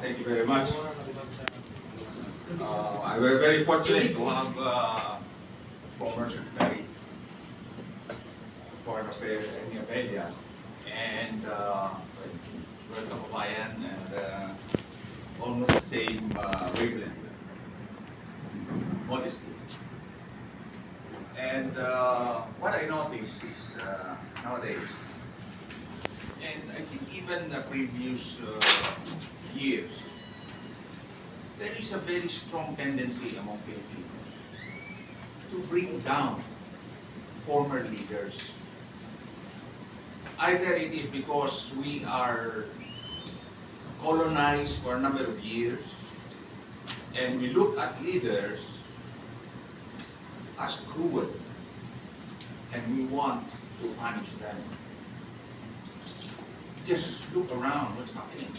Thank you very much. We're very fortunate to have former Secretary for Affairs, Amy Abella, and welcome kabayan, and almost the same wavelength, modesty. And what I notice is nowadays, and I think even the previous years, there is a very strong tendency among Filipinos to bring down former leaders. Either it is because we are colonized for a number of years and we look at leaders as cruel and we want to punish them. Just look around what's happening.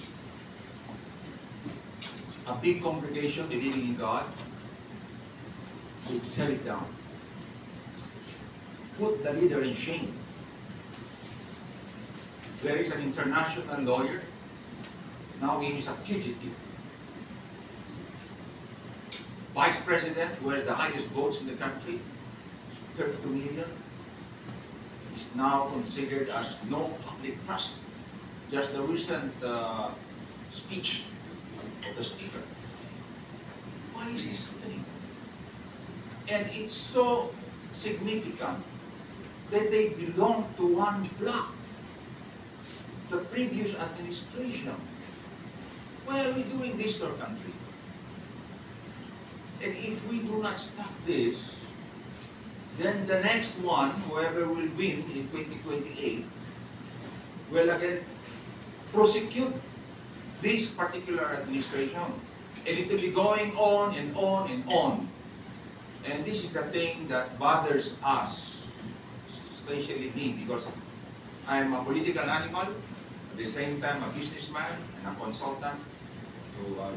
A big congregation believing in God, they tear it down. Put the leader in shame. There is an international lawyer. Now he is a fugitive. Vice President, who has the highest votes in the country, 32 million, is now considered as no public trust. Just the recent speech of the speaker. Why is this happening? And it's so significant that they belong to one bloc. The previous administration. Why are we doing this to our country? And if we do not stop this, then the next one, whoever will win in 2028, will again prosecute this particular administration. And it will be going on and on and on. And this is the thing that bothers us, especially me, because I'm a political animal, at the same time a businessman and a consultant to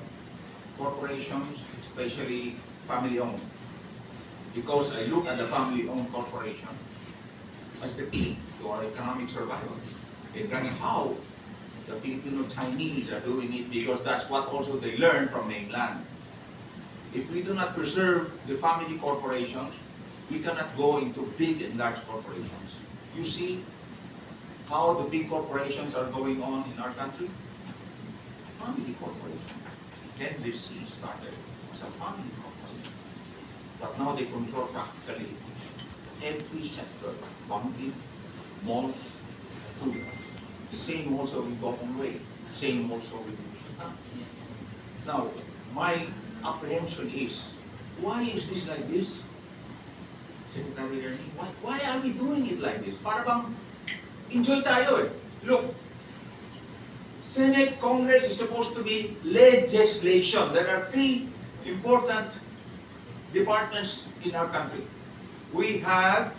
corporations, especially family-owned. Because I look at the family-owned corporation as the key to our economic survival. And that's how the Filipino Chinese are doing it, because that's what also they learn from mainland. If we do not preserve the family corporations, we cannot go into big and large corporations. You see how the big corporations are going on in our country? Family corporation. NBC started as a family corporation. But now they control practically every sector. Banking, malls, food. Same also with Bottom Way. Same also with Mushutan. Now, my apprehension is, why is this like this? Secretary Ernie, why are we doing it like this? Para bang enjoy tayo eh. Look, Senate, Congress is supposed to be legislation. There are three important departments in our country. We have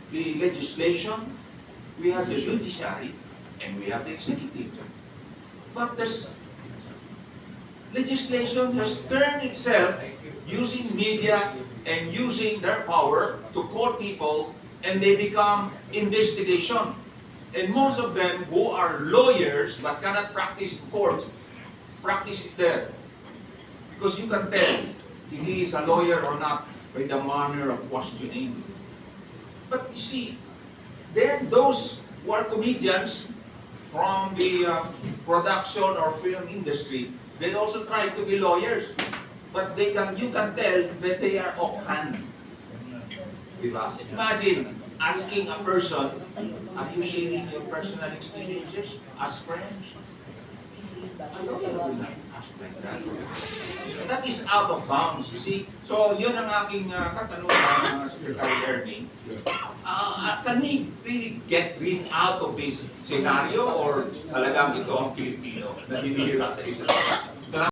the legislation, we have the judiciary, and we have the executive. But this legislation has turned itself using media and using their power to call people, and they become investigation. And most of them who are lawyers but cannot practice in court, practice it there. Because you can tell if he is a lawyer or not by the manner of questioning. But you see, then those who are comedians from the production or film industry, they also try to be lawyers. But you can tell that they are offhand. Diba? Imagine asking a person, are you sharing your personal experiences as friends? A lawyer will not ask like that. That is out of bounds, you see. So, yun ang aking katanungan, Secretary Ernie. Can we really get rid out of this scenario, or talagang ito ang Pilipino na bibihira sa isa?